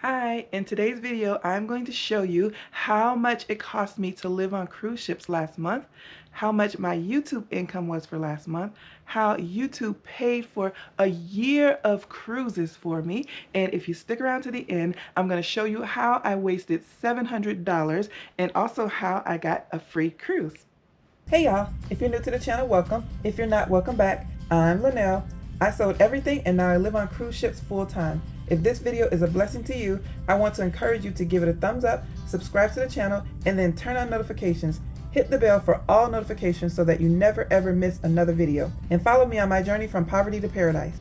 Hi, in today's video, I'm going to show you how much it cost me to live on cruise ships last month, how much my YouTube income was for last month, how YouTube paid for a year of cruises for me, and if you stick around to the end, I'm going to show you how I wasted $700 and also how I got a free cruise. Hey y'all, if you're new to the channel, welcome. If you're not, welcome back. I'm Linnell. I sold everything and now I live on cruise ships full time. If this video is a blessing to you, I want to encourage you to give it a thumbs up, subscribe to the channel, and then turn on notifications. Hit the bell for all notifications so that you never ever miss another video. And follow me on my journey from poverty to paradise.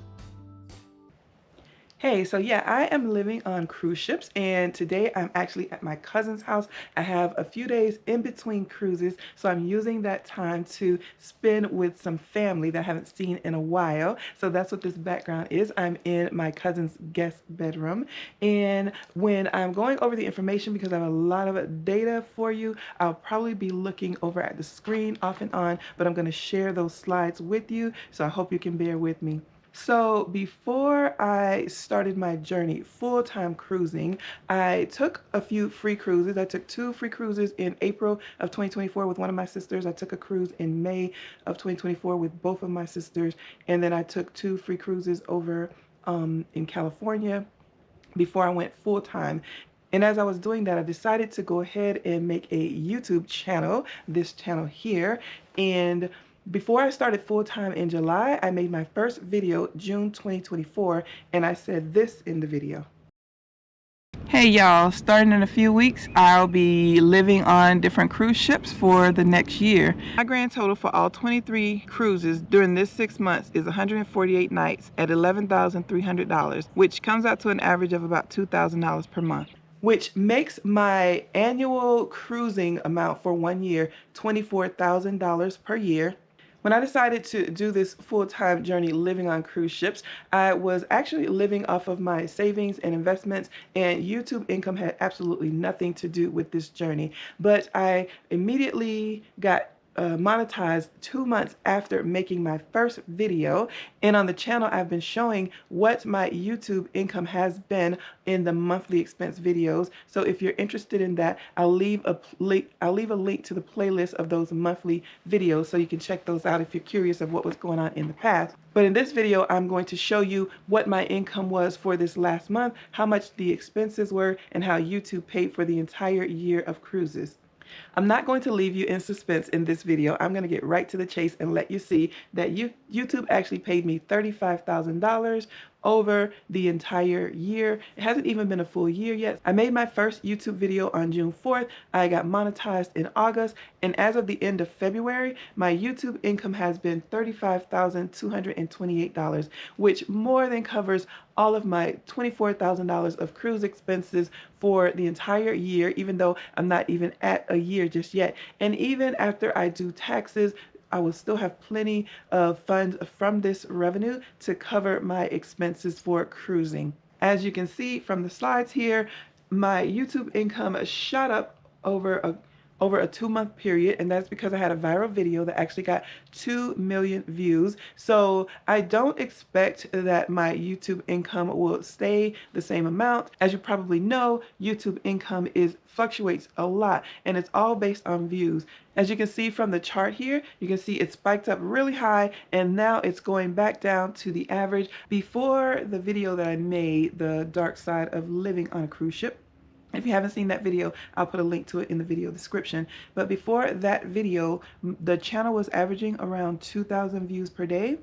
Hey, so yeah, I am living on cruise ships, and today I'm actually at my cousin's house. I have a few days in between cruises, so I'm using that time to spend with some family that I haven't seen in a while. So that's what this background is. I'm in my cousin's guest bedroom, and when I'm going over the information, because I have a lot of data for you, I'll probably be looking over at the screen off and on, but I'm going to share those slides with you, so I hope you can bear with me. So before I started my journey full-time cruising, I took a few free cruises. I took 2 free cruises in April of 2024 with one of my sisters. I took a cruise in May of 2024 with both of my sisters. And then I took 2 free cruises over in California before I went full-time. And as I was doing that, I decided to go ahead and make a YouTube channel, this channel here. And before I started full-time in July, I made my first video June 2024, and I said this in the video. Hey y'all, starting in a few weeks, I'll be living on different cruise ships for the next year. My grand total for all 23 cruises during this 6 months is 148 nights at $11,300, which comes out to an average of about $2,000 per month, which makes my annual cruising amount for 1 year $24,000 per year. When I decided to do this full-time journey living on cruise ships, I was actually living off of my savings and investments, and YouTube income had absolutely nothing to do with this journey. But I immediately got monetized 2 months after making my first video, and on the channel I've been showing what my YouTube income has been in the monthly expense videos. So if you're interested in that, I'll leave a link to the playlist of those monthly videos so you can check those out if you're curious of what was going on in the past. But in this video, I'm going to show you what my income was for this last month, how much the expenses were, and how YouTube paid for the entire year of cruises. I'm not going to leave you in suspense in this video. I'm going to get right to the chase and let you see that YouTube actually paid me $35,000 over the entire year. It hasn't even been a full year yet. I made my first YouTube video on June 4th. I got monetized in August, and as of the end of February, my YouTube income has been $35,228, which more than covers all of my $24,000 of cruise expenses for the entire year, even though I'm not even at a year just yet. And even after I do taxes, I will still have plenty of funds from this revenue to cover my expenses for cruising. As you can see from the slides here, my YouTube income shot up over a 2-month period, and that's because I had a viral video that actually got 2 million views. So I don't expect that my YouTube income will stay the same amount. As you probably know, YouTube income fluctuates a lot, and it's all based on views. As you can see from the chart here, you can see it spiked up really high, and now it's going back down to the average. Before the video that I made, The Dark Side of Living on a Cruise Ship, if you haven't seen that video, I'll put a link to it in the video description. But before that video, the channel was averaging around 2,000 views per day.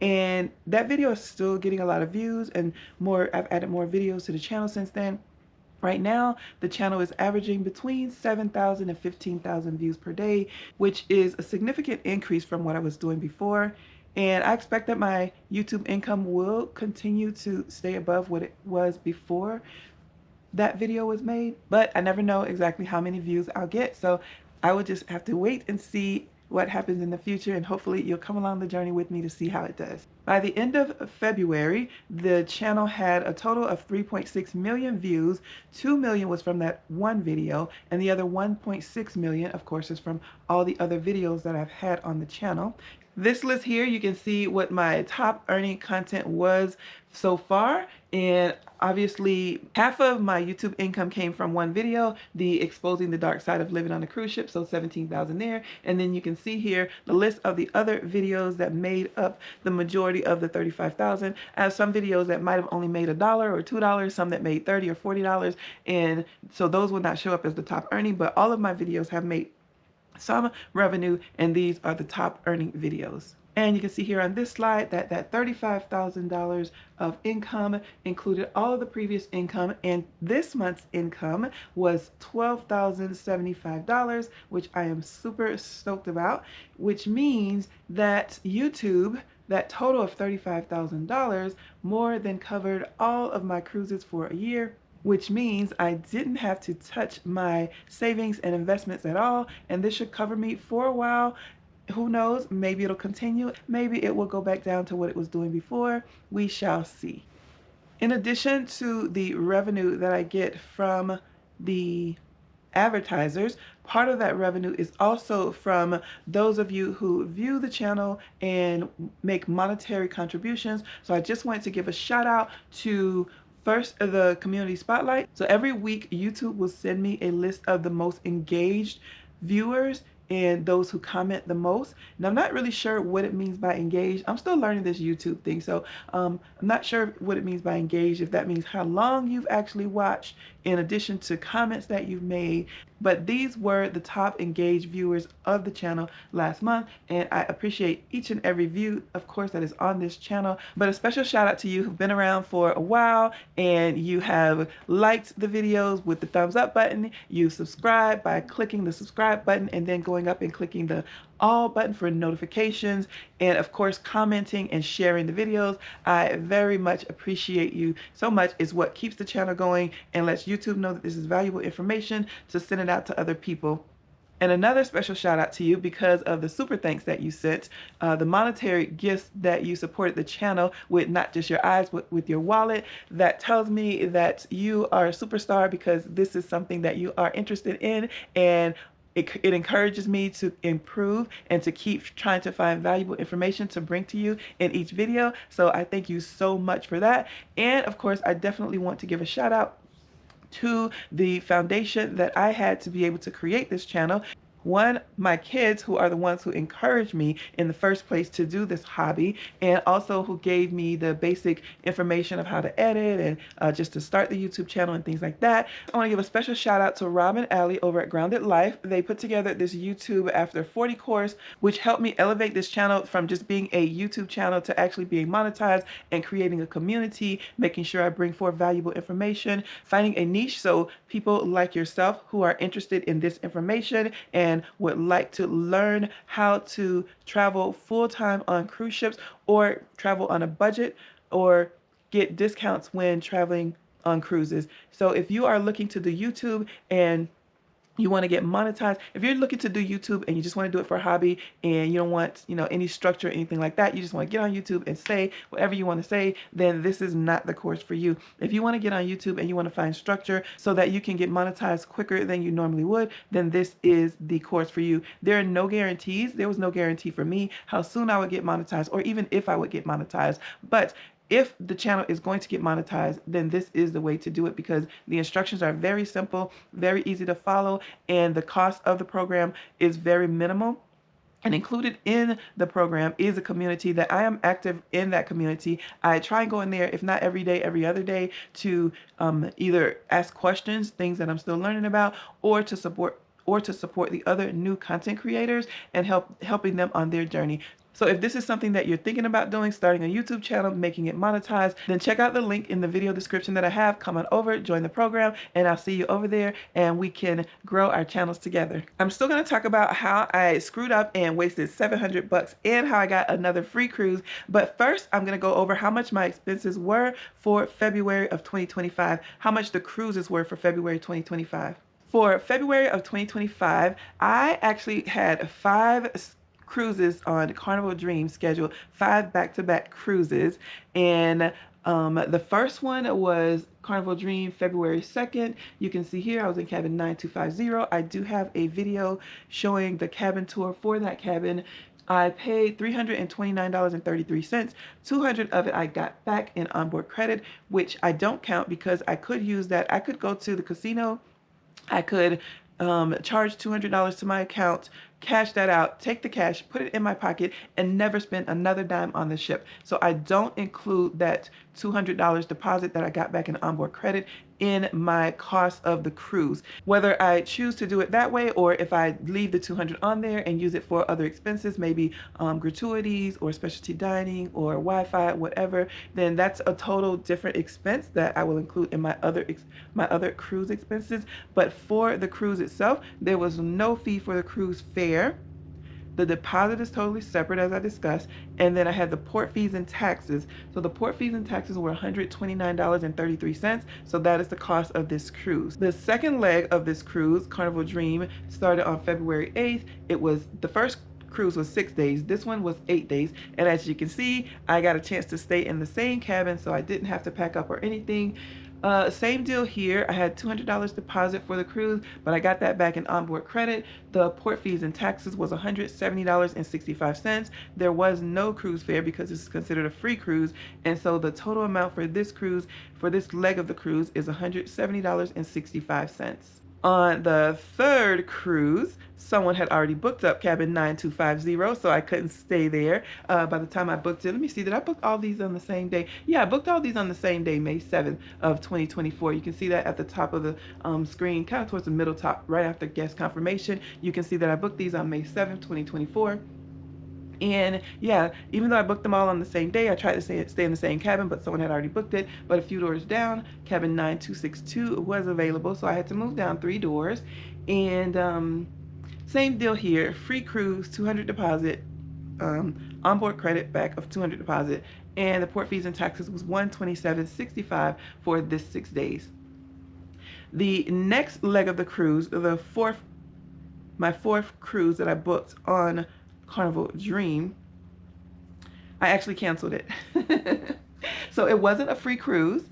And that video is still getting a lot of views and more. I've added more videos to the channel since then. Right now, the channel is averaging between 7,000 and 15,000 views per day, which is a significant increase from what I was doing before. And I expect that my YouTube income will continue to stay above what it was before that video was made, but I never know exactly how many views I'll get, so I will just have to wait and see what happens in the future, and hopefully you'll come along the journey with me to see how it does. By the end of February, the channel had a total of 3.6 million views. 2 million was from that one video, and the other 1.6 million, of course, is from all the other videos that I've had on the channel. This list here, you can see what my top earning content was so far. And obviously, half of my YouTube income came from one video, the exposing the dark side of living on a cruise ship, so 17,000 there. And then you can see here the list of the other videos that made up the majority of the 35,000. I have some videos that might have only made $1 or $2, some that made $30 or $40, and so those will not show up as the top earning, but all of my videos have made some revenue, and these are the top earning videos. And you can see here on this slide that that $35,000 of income included all of the previous income, and this month's income was $12,075, which I am super stoked about, which means that YouTube, that total of $35,000, more than covered all of my cruises for a year, which means I didn't have to touch my savings and investments at all, and this should cover me for a while. Who knows, maybe it'll continue, maybe it will go back down to what it was doing before. We shall see. In addition to the revenue that I get from the advertisers, part of that revenue is also from those of you who view the channel and make monetary contributions. So I just wanted to give a shout out to first, the community spotlight. So every week, YouTube will send me a list of the most engaged viewers and those who comment the most. And I'm not really sure what it means by engaged. I'm still learning this YouTube thing, so I'm not sure what it means by engaged, if that means how long you've actually watched in addition to comments that you've made. But these were the top engaged viewers of the channel last month, and I appreciate each and every view, of course, that is on this channel. But a special shout out to you who've been around for a while and you have liked the videos with the thumbs up button, you subscribe by clicking the subscribe button and then going up and clicking the all button for notifications, and of course commenting and sharing the videos. I very much appreciate you so much. It's what keeps the channel going and lets YouTube know that this is valuable information to send it out to other people. And another special shout out to you because of the super thanks that you sent, the monetary gifts that you supported the channel with, not just your eyes, but with your wallet. That tells me that you are a superstar because this is something that you are interested in, and it encourages me to improve and to keep trying to find valuable information to bring to you in each video. So I thank you so much for that. And of course, I definitely want to give a shout out to the foundation that I had to be able to create this channel. One, my kids, who are the ones who encouraged me in the first place to do this hobby, and also who gave me the basic information of how to edit and just to start the YouTube channel and things like that. I want to give a special shout out to Rob and Allie over at Grounded Life. They put together this YouTubeAfter40 course, which helped me elevate this channel from just being a YouTube channel to actually being monetized and creating a community, making sure I bring forth valuable information, finding a niche so people like yourself who are interested in this information and would like to learn how to travel full-time on cruise ships or travel on a budget or get discounts when traveling on cruises. So if you are looking to do YouTube and you want to get monetized, if you're looking to do YouTube and you just want to do it for a hobby and you don't want, any structure or anything like that, you just want to get on YouTube and say whatever you want to say, then this is not the course for you. If you want to get on YouTube and you want to find structure so that you can get monetized quicker than you normally would, then this is the course for you. There are no guarantees. There was no guarantee for me how soon I would get monetized or even if I would get monetized. But if the channel is going to get monetized, then this is the way to do it because the instructions are very simple, very easy to follow, and the cost of the program is very minimal. And included in the program is a community that I am active in that community. I try and go in there, if not every day, every other day, to either ask questions, things that I'm still learning about, or to support the other new content creators and helping them on their journey. So if this is something that you're thinking about doing, starting a YouTube channel, making it monetized, then check out the link in the video description that I have. Come on over, join the program, and I'll see you over there and we can grow our channels together. I'm still going to talk about how I screwed up and wasted $700 and how I got another free cruise. But first, I'm going to go over how much my expenses were for February of 2025, how much the cruises were for February 2025. For February of 2025, I actually had 5 cruises on Carnival Dream scheduled, 5 back-to-back cruises, and the first one was Carnival Dream February 2nd. You can see here I was in cabin 9250. I do have a video showing the cabin tour for that cabin I paid $329.33. 200 of it I got back in onboard credit, which I don't count because I could use that. I could go to the casino. I could charge $200 to my account, cash that out, take the cash, put it in my pocket, and never spend another dime on the ship. So I don't include that $200 deposit that I got back in onboard credit in my cost of the cruise. Whether I choose to do it that way or if I leave the $200 on there and use it for other expenses, maybe gratuities or specialty dining or Wi-Fi, whatever, then that's a total different expense that I will include in my other cruise expenses. But for the cruise itself, there was no fee for the cruise fare. The deposit is totally separate, as I discussed, and then I had the port fees and taxes. So the port fees and taxes were $129.33, so that is the cost of this cruise. The second leg of this cruise, Carnival Dream, started on February 8th. It was the first cruise was 6 days. This one was 8 days. And as you can see, I got a chance to stay in the same cabin, so I didn't have to pack up or anything. Same deal here. I had $200 deposit for the cruise, but I got that back in onboard credit. The port fees and taxes was $170.65. There was no cruise fare because this is considered a free cruise, and so the total amount for this cruise, for this leg of the cruise, is $170.65. On the third cruise, someone had already booked up cabin 9250, so I couldn't stay there. By the time I booked it, let me see, did I book all these on the same day? Yeah, I booked all these on the same day, May 7th of 2024. You can see that at the top of the screen, kind of towards the middle top, right after guest confirmation. You can see that I booked these on May 7th, 2024. And yeah, even though I booked them all on the same day, I tried to stay in the same cabin, but someone had already booked it. But a few doors down, cabin 9262 was available, so I had to move down 3 doors. And same deal here, free cruise, $200 deposit, onboard credit back of $200 deposit, and the port fees and taxes was $127.65 for this 6 days. The next leg of the cruise, my fourth cruise that I booked on Carnival Dream, I actually canceled it. So it wasn't a free cruise.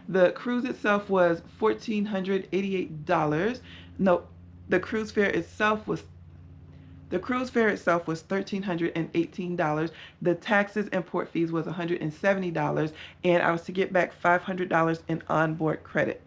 The cruise itself was $1,488. No, the cruise fare itself was $1,318. The taxes and port fees was $170, and I was to get back $500 in onboard credit.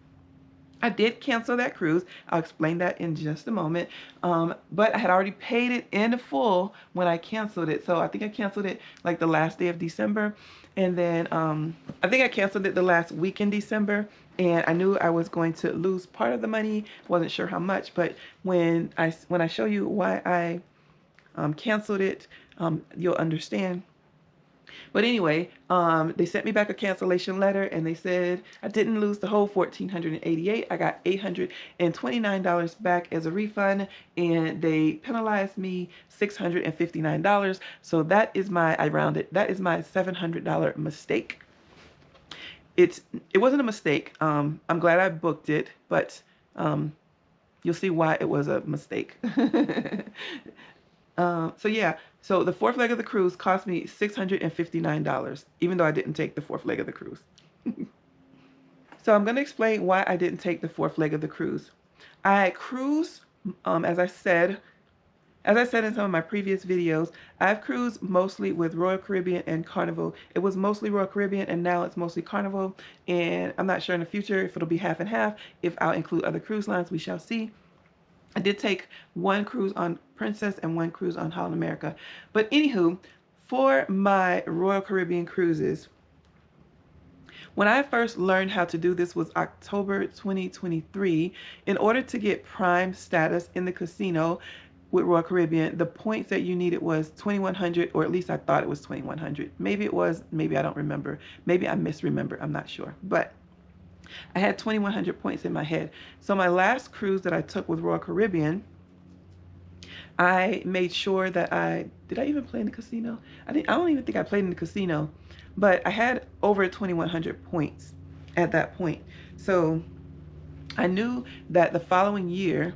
I did cancel that cruise. I'll explain that in just a moment. But I had already paid it in full when I canceled it. So I think I canceled it like the last day of December. And then I think I canceled it the last week in December. And I knew I was going to lose part of the money. Wasn't sure how much. But when I show you why I canceled it, you'll understand. But anyway, they sent me back a cancellation letter, and they said I didn't lose the whole $1,488. I got $829 back as a refund, and they penalized me $659. So that is I rounded, that is my $700 mistake. It wasn't a mistake. I'm glad I booked it, but you'll see why it was a mistake. So yeah, so the fourth leg of the cruise cost me $659, even though I didn't take the fourth leg of the cruise. So I'm going to explain why I didn't take the fourth leg of the cruise. I cruise, as I said in some of my previous videos, I've cruised mostly with Royal Caribbean and Carnival. It was mostly Royal Caribbean, and now it's mostly Carnival. And I'm not sure in the future if it'll be half and half. If I'll include other cruise lines, we shall see. I did take one cruise on Princess and one cruise on Holland America. But anywho, for my Royal Caribbean cruises, when I first learned how to do this was October 2023. In order to get Prime status in the casino with Royal Caribbean, the points that you needed was 2,100, or at least I thought it was 2,100. Maybe it was, maybe I don't remember. Maybe I misremember, I'm not sure. But I had 2,100 points in my head. So my last cruise that I took with Royal Caribbean, I made sure that did I even play in the casino? I don't even think I played in the casino, but I had over 2,100 points at that point. So I knew that the following year,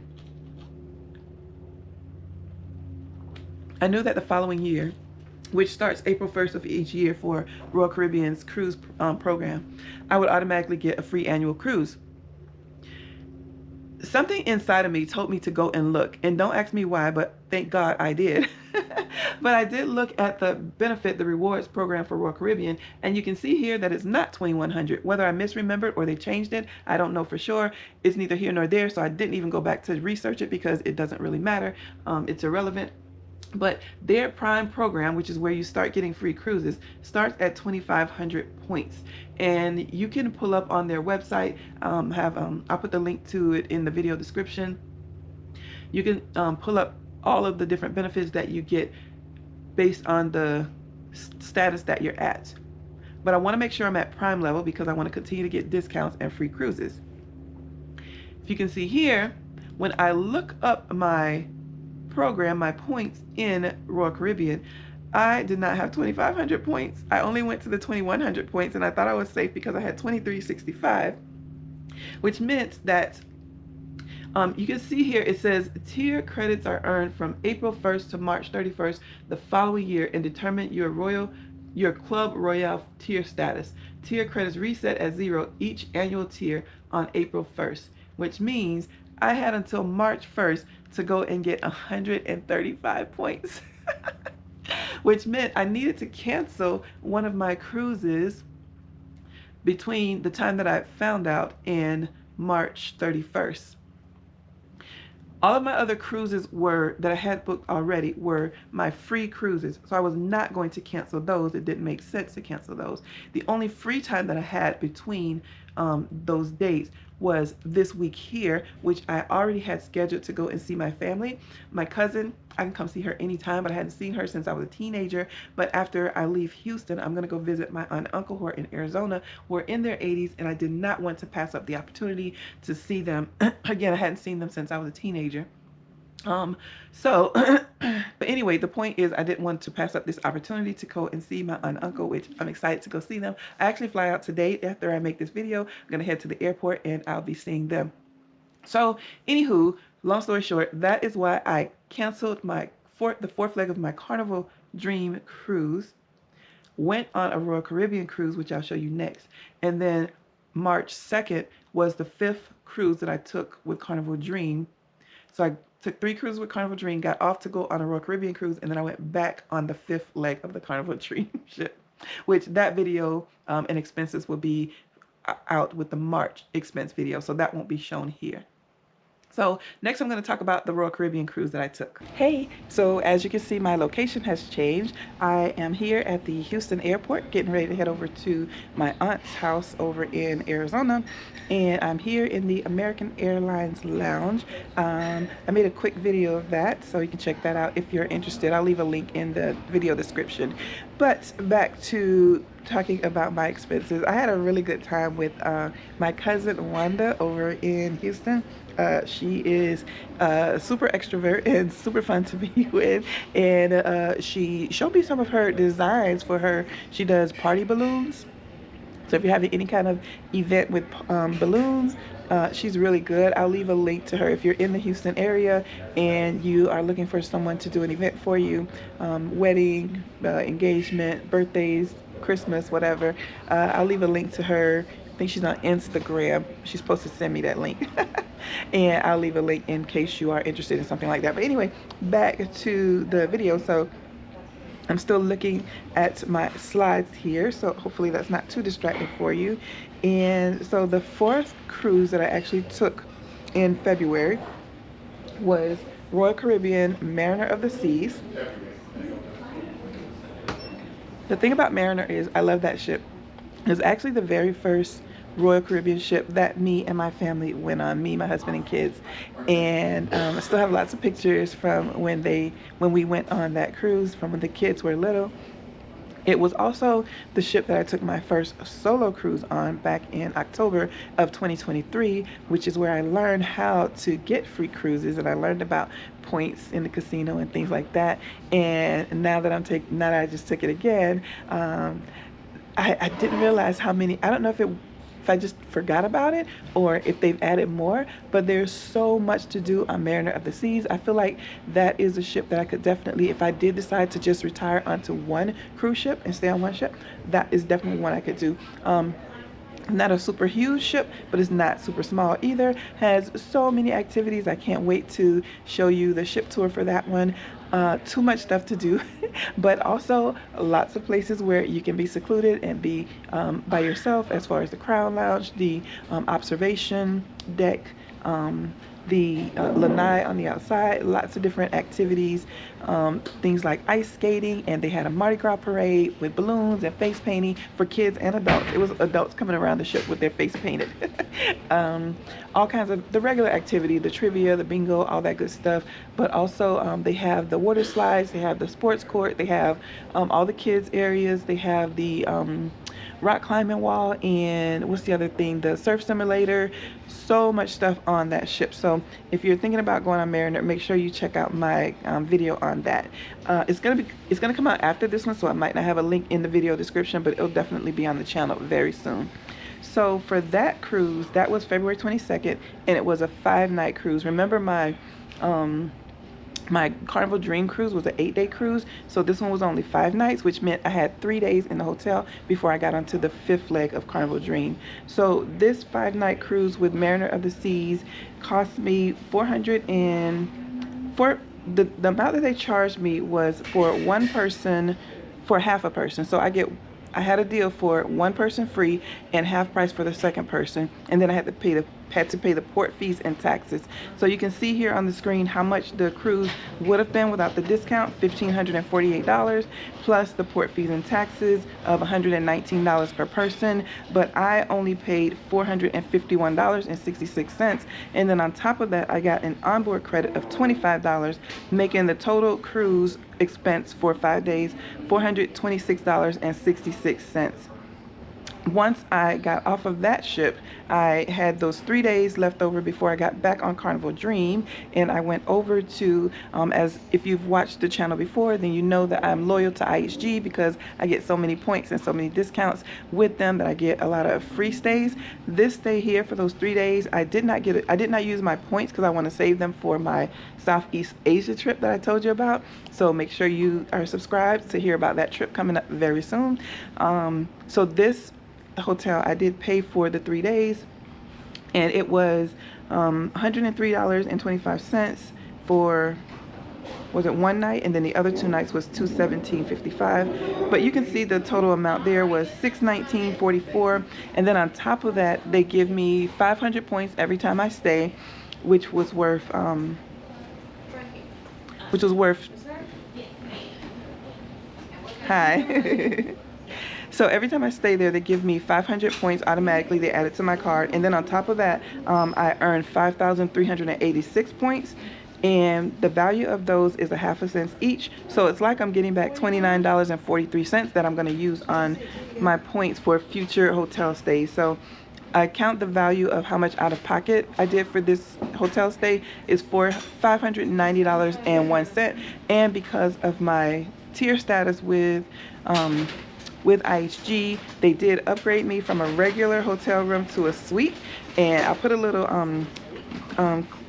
which starts April 1st of each year for Royal Caribbean's cruise program, I would automatically get a free annual cruise. something inside of me told me to go and look, and don't ask me why, but thank God I did. But I did look at the the rewards program for Royal Caribbean, and you can see here that it's not 2100. Whether I misremembered or they changed it, I don't know for sure. It's neither here nor there, so I didn't even go back to research it because it doesn't really matter. It's irrelevant. But their Prime program, which is where you start getting free cruises, starts at 2,500 points. And you can pull up on their website, I'll put the link to it in the video description. You can pull up all of the different benefits that you get based on the status that you're at. But I want to make sure I'm at Prime level because I want to continue to get discounts and free cruises. If you can see here, when I look up my program, my points in Royal Caribbean, I did not have 2,500 points. I only went to the 2,100 points, and I thought I was safe because I had 2,365, which meant that you can see here it says tier credits are earned from April 1st to March 31st the following year and determine your Club Royale tier status. Tier credits reset at 0 each annual tier on April 1st, which means I had until March 1st to go and get 135 points, which meant I needed to cancel one of my cruises between the time that I found out and March 31st. All of my other cruises that I had booked already were my free cruises, so I was not going to cancel those. It didn't make sense to cancel those. The only free time that I had between those dates was this week here, which I already had scheduled to go and see my family. My cousin, I can come see her anytime, but I hadn't seen her since I was a teenager. But after I leave Houston, I'm gonna go visit my aunt and uncle who are in Arizona, who are in their 80s, and I did not want to pass up the opportunity to see them. Again, I hadn't seen them since I was a teenager. But anyway, the point is I didn't want to pass up this opportunity to go and see my aunt and uncle, which I'm excited to go see them. I actually fly out today after I make this video. I'm going to head to the airport and I'll be seeing them. So anywho, long story short, that is why I canceled the fourth leg of my Carnival Dream cruise, went on a Royal Caribbean cruise, which I'll show you next. And then March 2nd was the 5th cruise that I took with Carnival Dream. So I took 3 cruises with Carnival Dream, got off to go on a Royal Caribbean cruise, and then I went back on the 5th leg of the Carnival Dream ship, which that video and expenses will be out with the March expense video, so that won't be shown here. So next I'm going to talk about the Royal Caribbean cruise that I took. Hey, so as you can see, my location has changed. I am here at the Houston airport getting ready to head over to my aunt's house over in Arizona, and I'm here in the American Airlines lounge. I made a quick video of that, so you can check that out if you're interested. I'll leave a link in the video description. But back to talking about my expenses. I had a really good time with my cousin Wanda over in Houston. She is super extrovert and super fun to be with, and she showed me some of her designs for her. She does party balloons. So if you're having any kind of event with balloons, she's really good. I'll leave a link to her if you're in the Houston area and you are looking for someone to do an event for you, wedding, engagement, birthdays, Christmas, whatever. I'll leave a link to her. I think she's on Instagram. She's supposed to send me that link. And I'll leave a link in case you are interested in something like that. But anyway, back to the video. So I'm still looking at my slides here, so hopefully that's not too distracting for you. And so the 4th cruise that I actually took in February was Royal Caribbean Mariner of the Seas. The thing about Mariner is I love that ship. It was actually the very first Royal Caribbean ship that me and my family went on, me, my husband, and kids. And I still have lots of pictures from when we went on that cruise, from when the kids were little. It was also the ship that I took my first solo cruise on back in October of 2023, which is where I learned how to get free cruises, and I learned about points in the casino and things like that. And now that I just took it again, I didn't realize how many. I don't know if I just forgot about it or if they've added more, but there's so much to do on Mariner of the Seas. I feel like that is a ship that I could definitely, if I did decide to just retire onto one cruise ship and stay on one ship, that is definitely one I could do. Not a super huge ship, but it's not super small either. Has so many activities. I can't wait to show you the ship tour for that one. Too much stuff to do, but also lots of places where you can be secluded and be by yourself, as far as the Crown Lounge, the observation deck, the lanai on the outside, lots of different activities, things like ice skating, and they had a Mardi Gras parade with balloons and face painting for kids and adults. It was adults coming around the ship with their face painted. All kinds of the regular activity, the trivia, the bingo, all that good stuff. But also they have the water slides, they have the sports court, they have all the kids areas, they have the rock climbing wall, and what's the other thing, the surf simulator. So much stuff on that ship. So if you're thinking about going on Mariner, make sure you check out my video on that. It's gonna come out after this one, so I might not have a link in the video description, but it'll definitely be on the channel very soon. So for that cruise, that was February 22nd, and it was a 5-night cruise. Remember my my Carnival Dream cruise was an 8-day cruise, so this one was only 5 nights, which meant I had 3 days in the hotel before I got onto the 5th leg of Carnival Dream. So this 5-night cruise with Mariner of the Seas cost me the amount that they charged me was for one person, for half a person. So I had a deal for one person free and half price for the second person, and then I had to pay the port fees and taxes. So you can see here on the screen how much the cruise would have been without the discount: $1,548 plus the port fees and taxes of $119 per person. But I only paid $451.66, and then on top of that I got an onboard credit of $25, making the total cruise expense for 5 days $426.66. Once I got off of that ship, I had those 3 days left over before I got back on Carnival Dream, and I went over to, as if you've watched the channel before, then you know that I'm loyal to IHG because I get so many points and so many discounts with them that I get a lot of free stays. This stay here for those 3 days, I did not use my points because I want to save them for my Southeast Asia trip that I told you about. So make sure you are subscribed to hear about that trip coming up very soon. So this hotel, I did pay for the 3 days, and it was $103.25 for, was it one night, and then the other 2 nights was $217.55. But you can see the total amount there was $619.44, and then on top of that they give me 500 points every time I stay, which was worth hi. So every time I stay there, they give me 500 points automatically. They add it to my card. And then on top of that, I earned 5,386 points. And the value of those is 1/2 cent each. So it's like I'm getting back $29.43 that I'm going to use on my points for future hotel stays. So I count the value of how much out of pocket I did for this hotel stay is for $590.01. And because of my tier status with IHG, they did upgrade me from a regular hotel room to a suite, and I'll put a little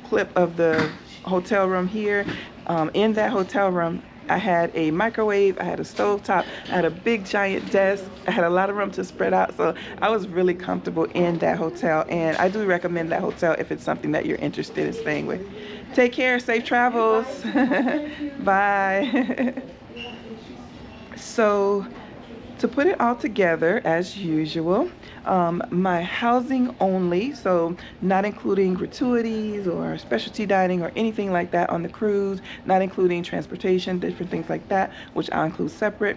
clip of the hotel room here. In that hotel room, I had a microwave, I had a stovetop, I had a big giant desk, I had a lot of room to spread out, so I was really comfortable in that hotel, and I do recommend that hotel if it's something that you're interested in staying with. Take care, safe travels. Bye. So to put it all together, as usual, my housing only, so not including gratuities or specialty dining or anything like that on the cruise, not including transportation, different things like that, which I'll include separate.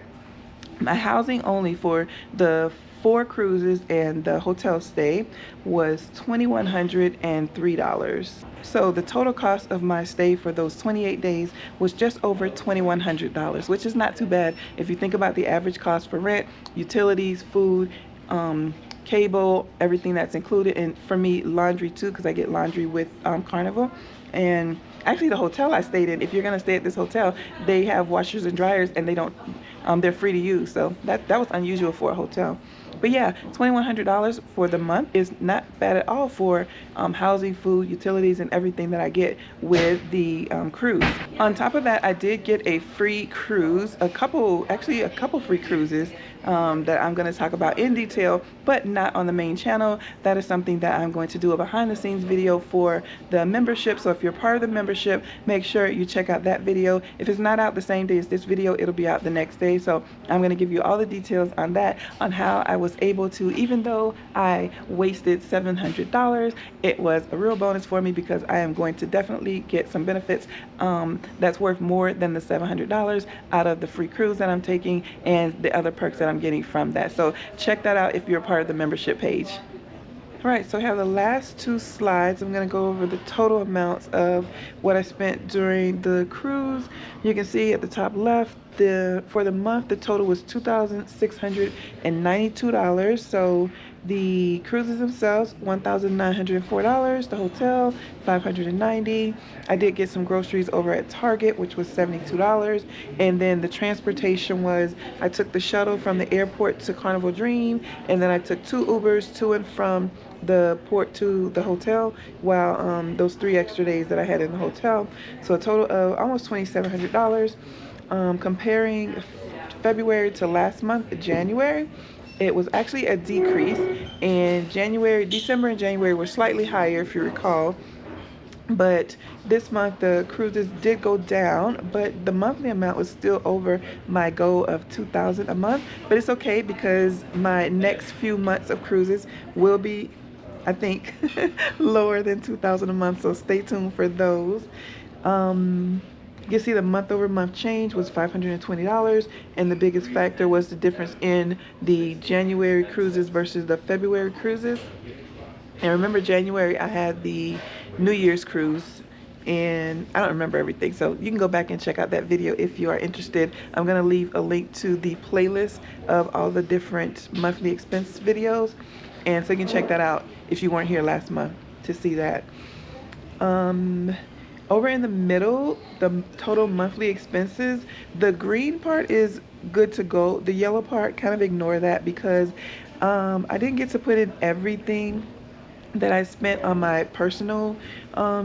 My housing only for the 4 cruises and the hotel stay was $2,103. So the total cost of my stay for those 28 days was just over $2,100, which is not too bad if you think about the average cost for rent, utilities, food, cable, everything that's included, and for me, laundry too, because I get laundry with Carnival. And actually the hotel I stayed in, if you're gonna stay at this hotel, they have washers and dryers, and they don't, they're free to use, so that was unusual for a hotel. But yeah, $2,100 for the month is not bad at all for housing, food, utilities, and everything that I get with the cruise. On top of that, I did get a free cruise, a couple free cruises that I'm going to talk about in detail, but not on the main channel. That is something that I'm going to do a behind the scenes video for the membership. So if you're part of the membership, make sure you check out that video. If it's not out the same day as this video, it'll be out the next day. So I'm going to give you all the details on that, on how I was able to, even though I wasted $700, it was a real bonus for me because I am going to definitely get some benefits that's worth more than the $700 out of the free cruise that I'm taking and the other perks that I'm getting from that. So check that out if you're a part of the membership page. All right, so I have the last two slides. I'm going to go over the total amounts of what I spent during the cruise. You can see at the top left, for the month, the total was $2,692. So the cruises themselves, $1,904. The hotel, $590. I did get some groceries over at Target, which was $72. And then the transportation was, I took the shuttle from the airport to Carnival Dream, and then I took 2 Ubers to and from the port to the hotel, while those 3 extra days that I had in the hotel. So a total of almost $2,700. Comparing February to last month, January, it was actually a decrease. And December and January were slightly higher, if you recall. But this month the cruises did go down, but the monthly amount was still over my goal of $2,000 a month. But it's okay because my next few months of cruises will be, I think, lower than $2,000 a month. So stay tuned for those. You see the month-over-month change was $520, and the biggest factor was the difference in the January cruises versus the February cruises. And remember, January I had the New Year's cruise, and I don't remember everything, so you can go back and check out that video if you are interested. I'm going to leave a link to the playlist of all the different monthly expense videos, and so you can check that out if you weren't here last month to see that. Over in the middle, the total monthly expenses, the green part is good to go. The yellow part, kind of ignore that because I didn't get to put in everything that I spent on my personal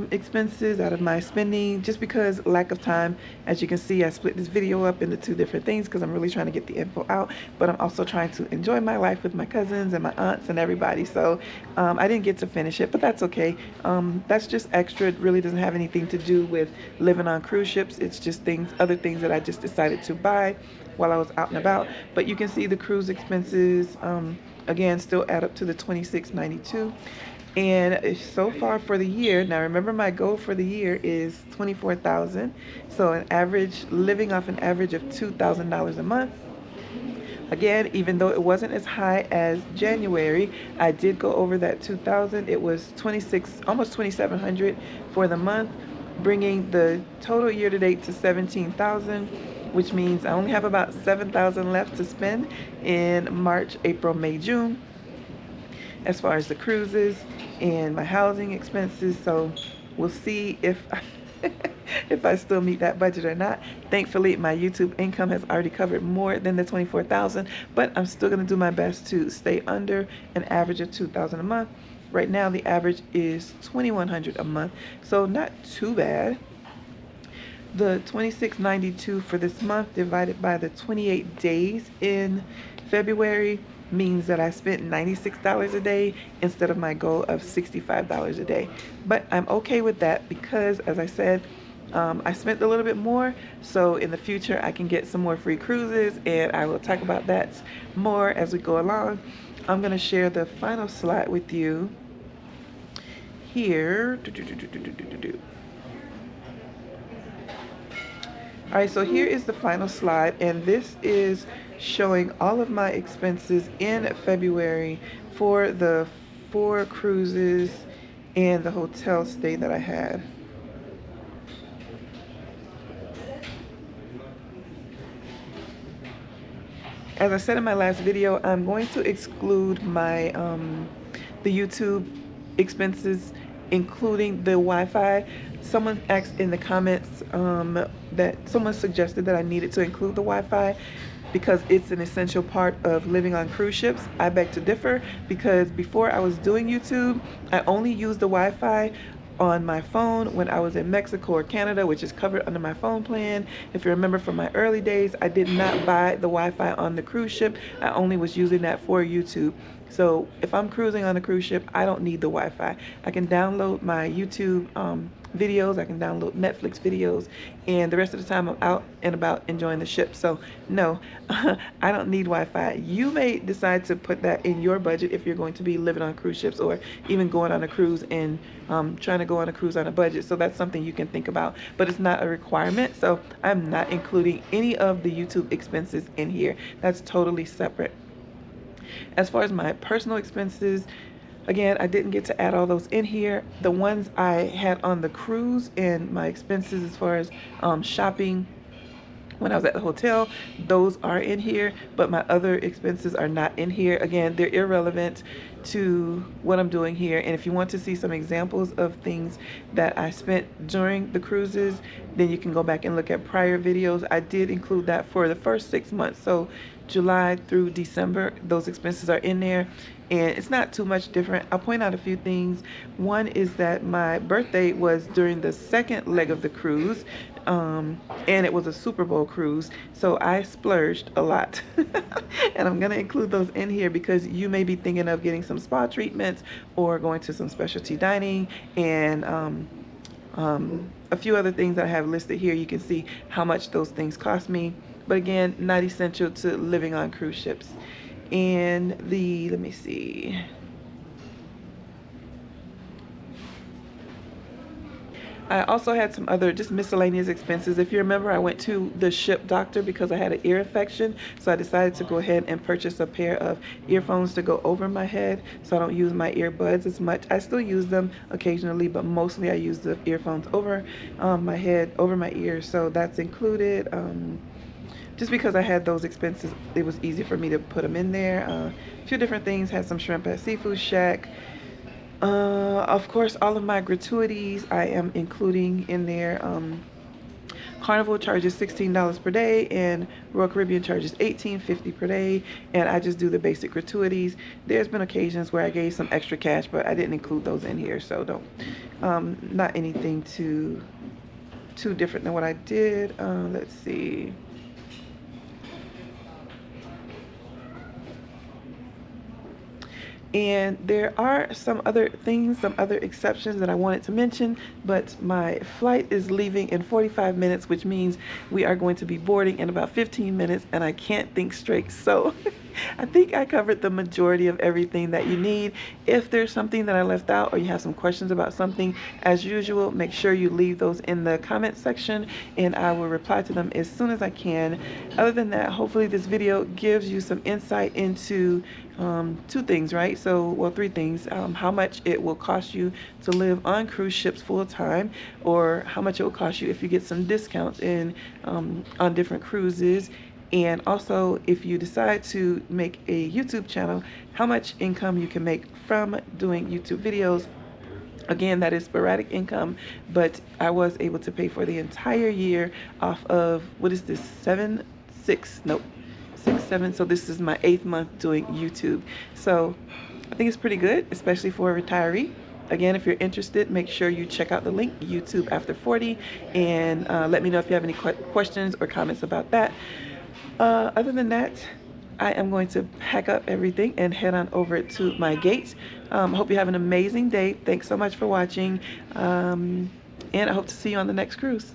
expenses out of my spending, just because lack of time. As you can see, I split this video up into 2 different things because I'm really trying to get the info out, but I'm also trying to enjoy my life with my cousins and my aunts and everybody. So I didn't get to finish it, but that's okay. That's just extra. It really doesn't have anything to do with living on cruise ships. It's just other things that I just decided to buy while I was out and about. But you can see the cruise expenses again still add up to the $26.92. And so far for the year, now remember my goal for the year is $24,000. So an average, living off an average of $2,000 a month. Again, even though it wasn't as high as January, I did go over that $2,000. It was almost $2,700 for the month, bringing the total year to date to $17,000, which means I only have about $7,000 left to spend in March, April, May, June, as far as the cruises and my housing expenses. So we'll see if if I still meet that budget or not. Thankfully, my YouTube income has already covered more than the $24,000, but I'm still going to do my best to stay under an average of $2,000 a month. Right now, the average is $2,100 a month, so not too bad. The $26.92 for this month divided by the 28 days in February means that I spent $96 a day instead of my goal of $65 a day. But I'm okay with that because, as I said, I spent a little bit more, so in the future I can get some more free cruises, and I will talk about that more as we go along. I'm going to share the final slide with you here. Alright, so here is the final slide, and this is showing all of my expenses in February for the 4 cruises and the hotel stay that I had. As I said in my last video, I'm going to exclude my the YouTube expenses, including the Wi-Fi. Someone asked in the comments that someone suggested that I needed to include the Wi-Fi because it's an essential part of living on cruise ships. I beg to differ, because before I was doing YouTube, I only used the Wi-Fi on my phone when I was in Mexico or Canada, which is covered under my phone plan. If you remember from my early days, I did not buy the Wi-Fi on the cruise ship. I only was using that for YouTube. So if I'm cruising on a cruise ship, I don't need the Wi-Fi. I can download my YouTube videos, I can download Netflix videos, and the rest of the time I'm out and about enjoying the ship. So no, I don't need Wi-Fi. You may decide to put that in your budget if you're going to be living on cruise ships or even going on a cruise and trying to go on a cruise on a budget. So that's something you can think about, but it's not a requirement. So I'm not including any of the YouTube expenses in here. That's totally separate. As far as my personal expenses, again, I didn't get to add all those in here. The ones I had on the cruise and my expenses as far as shopping when I was at the hotel, those are in here, but my other expenses are not in here. Again, they're irrelevant to what I'm doing here. And if you want to see some examples of things that I spent during the cruises, then you can go back and look at prior videos. I did include that for the first 6 months. So July through December, those expenses are in there. And it's not too much different. I'll point out a few things. One is that my birthday was during the second leg of the cruise, and it was a Super Bowl cruise, so I splurged a lot. And I'm gonna include those in here because you may be thinking of getting some spa treatments or going to some specialty dining and a few other things that I have listed here. You can see how much those things cost me, but again, not essential to living on cruise ships. And let me see. I also had some other just miscellaneous expenses. If you remember, I went to the ship doctor because I had an ear infection. So I decided to go ahead and purchase a pair of earphones to go over my head so I don't use my earbuds as much. I still use them occasionally, but mostly I use the earphones over my head, over my ears. So that's included. Just because I had those expenses, it was easy for me to put them in there. A few different things. Had some shrimp at Seafood Shack. Of course, all of my gratuities I am including in there. Carnival charges $16 per day and Royal Caribbean charges $18.50 per day, and I just do the basic gratuities. There's been occasions where I gave some extra cash, but I didn't include those in here, so don't not anything too different than what I did. Let's see. And there are some other things, some other exceptions that I wanted to mention, but my flight is leaving in 45 minutes, which means we are going to be boarding in about 15 minutes, and I can't think straight. So I think I covered the majority of everything that you need. If there's something that I left out or you have some questions about something, as usual, make sure you leave those in the comment section and I will reply to them as soon as I can. Other than that, hopefully this video gives you some insight into two things, right? So, well, three things. How much it will cost you to live on cruise ships full time, or how much it will cost you if you get some discounts in on different cruises. And also, if you decide to make a YouTube channel, how much income you can make from doing YouTube videos. Again, that is sporadic income, but I was able to pay for the entire year off of, what is this, 6, 7. So this is my 8th month doing YouTube. So I think it's pretty good, especially for a retiree. Again, if you're interested, make sure you check out the link, YouTubeAfter40, and let me know if you have any questions or comments about that. Other than that, I am going to pack up everything and head on over to my gate. Hope you have an amazing day. Thanks so much for watching, and I hope to see you on the next cruise.